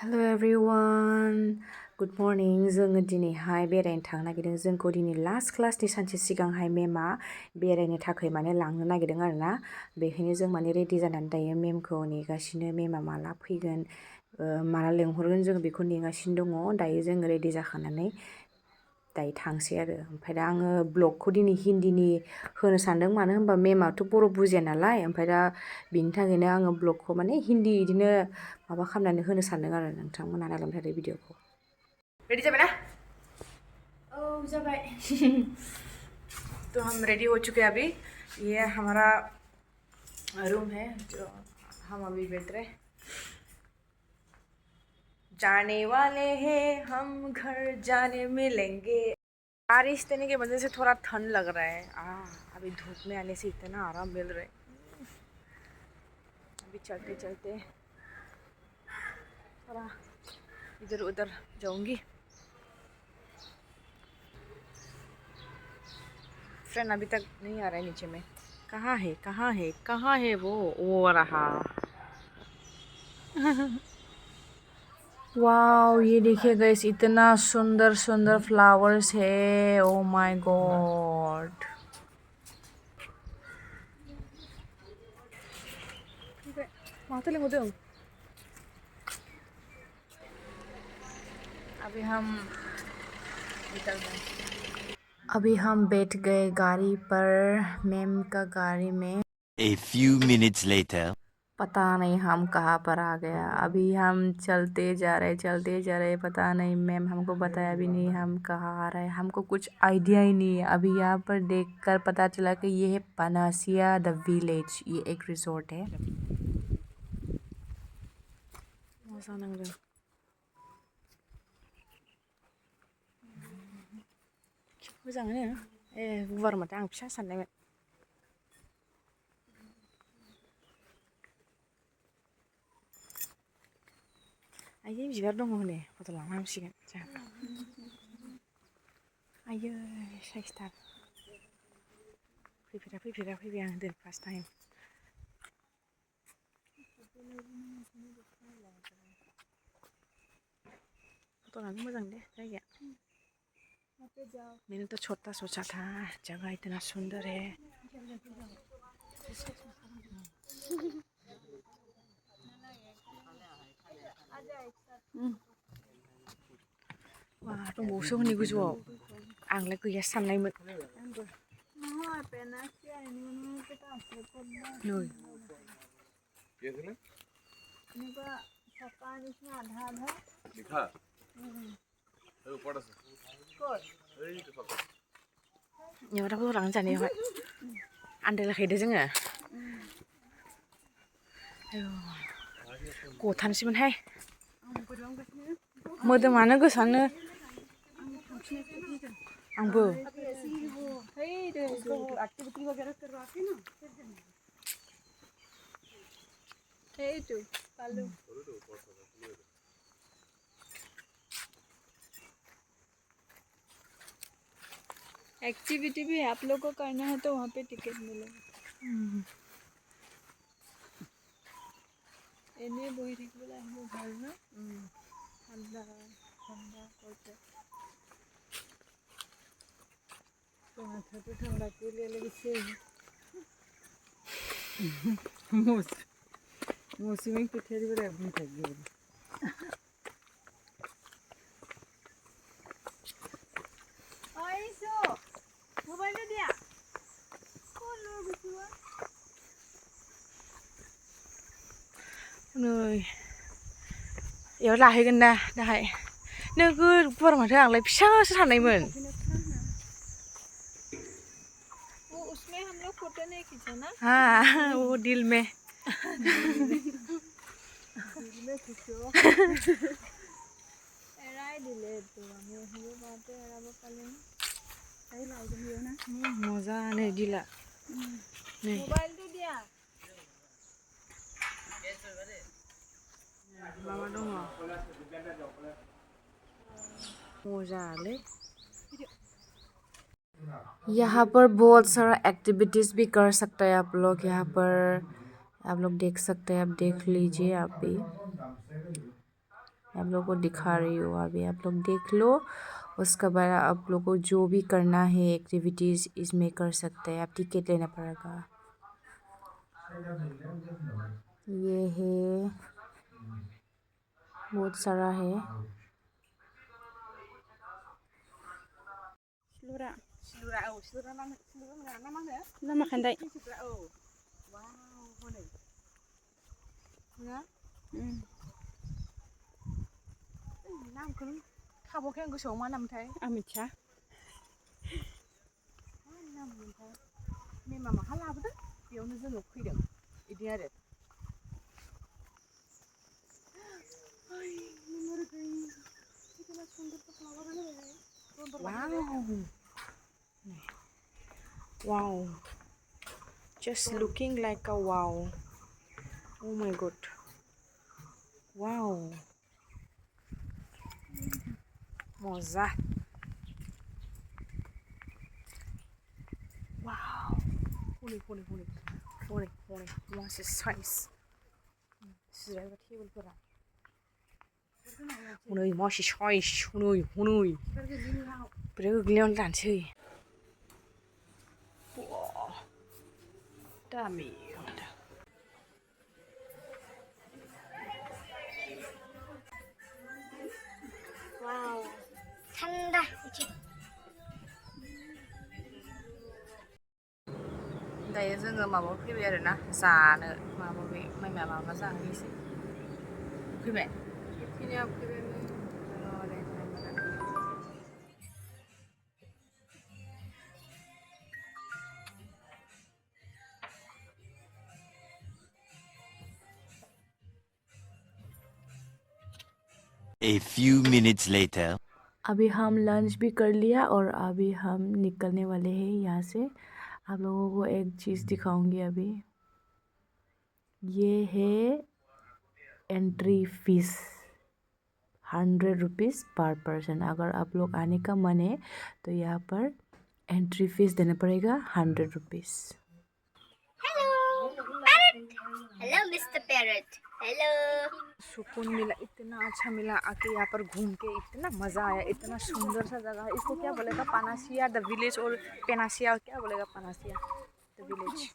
Hello everyone. Good morning. जोङो दिनैहाय बेरायनो थांनो नागिरदों। जोंखौ दिनै लास्ट क्लासनि सानसे सिगांहाय मेमा बेरायनो थाखाय माने लांनो नागिरदों आरोना। बेखायनो जों माने रेडि जानानै दायो मेमखौ नेगासिनो। मेमा माला फैगोन माला लेंहरगोन जों बेखौ नेगासिनो दङ। दायो जोङो रेडि जाखानानै दायो थांसै आरो। ओमफ्राय दा आङो ब्लगखौ दिनै हिन्दीनि होनो सानदों। मानो होनबा मेमाथ' बर' बुजिया नालाय। ओमफ्राय दा बिनि थाखायनो आङो ब्लगखौ माने हिन्दी इदिनो माबा खालामनानै होनो सानदों आरो नोंथांमोना नायलांबाय थादो भिडिअखौ। रेडी जाबाय ना? औ जाबाय। तो हम रेडी हो चुके हैं अभी। ये हमारा रूम है जो हम अभी बैठ रहे जाने वाले हैं हम घर जाने मिलेंगे। बारिश देने की वजह से थोड़ा ठंड लग रहा है। अभी धूप में आने से इतना आराम मिल रहा है। अभी चलते चलते थोड़ा इधर उधर जाऊंगी। फ्रेंड अभी तक नहीं आ रहा है नीचे में। कहाँ है कहाँ है कहाँ है वो रहा। वाओ ये देखिए गाइस इतना सुंदर सुंदर फ्लावर्स है। Oh my God. अभी हम निकल गए। अभी हम बैठ गए गाड़ी पर, मैम का गाड़ी में। A few minutes later. पता नहीं हम कहाँ पर आ गया। अभी हम चलते जा रहे पता नहीं मैम हमको बताया भी नहीं हम कहाँ आ रहे हैं। हमको कुछ आइडिया ही नहीं है। अभी यहाँ पर देखकर पता चला कि ये है पनासिया द विलेज। ये एक रिसोर्ट है। मजा नांदों। मोजाङानो गुवार माथो आं फिसा साननायमोन। आयै बिबार दङ हनै फट' लानो हामसिगोन जोंहा। आयै साइसथार। फैफेरा फैबाय आं दिनै फार्स्ट टाइम। फट' लानो मोजां दे जायगाया। मैंने तो छोटा सोचा था जगह इतना सुंदर है। wah दंबावोसो हनै गोजौआव आंलाय गैया साननायमोन। Nyawara orang jane hoi आन्दायलाखायदो जोङो। गथानसैमोनहाय मोदोमानो गोसानो। आंबो एक्टिविटी भी आप लोग को करना है तो वहाँ पे टिकट मिलेगा। एने बही থাকিবলৈ আহিব ভাল না ঠাণ্ডা ঠাণ্ডা করতে তো মাথাটো ঠাণ্ডা কৰি লাগিছে। মৌচুমীক পঠিয়াই দিব লাগিব থাকিব। মোবাইলটো দিয়া কোন লৈ গৈছিবা। नै याव लाहैगोन ना दाहाय। नोगोर गुवार माथो आंलाय फिसासो साननायमोन। वो उसमें हम लोग फोटो नहीं खींचा ना। हाँ वो दिल में खींचो। एराई दिले तो আমি আহিব পাওঁতে এৰাব পালে না। তাই লাই দিও না। मजा नै दिला नै मोबाइलটো দিয়া। माबा दङ मोजालै। यहाँ पर बहुत सारा एक्टिविटीज भी कर सकते हैं आप लोग। यहाँ पर आप लोग देख सकते हैं। आप देख लीजिए आप भी। आप लोग को दिखा रही हूँ, अभी आप लोग देख लो। उसके बाद आप लोग को जो भी करना है एक्टिविटीज़ इसमें कर सकते हैं। आप टिकट लेना पड़ेगा। ये है, बहुत सारा है। लामा खान्दाय नामखौनो खाबावाखै आं गोसोआव मा नामथाय आं मिथिया मा नाम मोनथाय मेमा माहा लाबोदों बेयावनो जोङो फैदों बिदि आरो wow just looking like a wow oh my god wow मजा wow हनै मासे साइज जिरायग्रा टेबोलफोरा हनै मासे साइज हनै बिराद गोग्लैनायावनो लानोसै दामि वाव थान्दा दायो जोङो माबायाव फैबाय आरोना जानो माबा जाहैनोसै फैबाय फैनाया फैबायमोन A few minutes later. अभी हम लंच भी कर लिया और अभी हम निकलने वाले हैं यहाँ से। आप लोगों को एक चीज़ दिखाऊंगी अभी। ये है एंट्री फीस 100 रुपीज़ पर पर्सन। अगर आप लोग आने का मन है तो यहाँ पर एंट्री फीस देना पड़ेगा 100 rupees. Hello mister parrot hello सुकून मिला, इतना अच्छा मिला आके यहाँ पर घूम के, इतना मज़ा आया, इतना सुंदर सा जगह है। इसको क्या बोलेगा? पानासिया द विलेज और पेनासिया क्या बोलेगा? पानासिया द विलेज।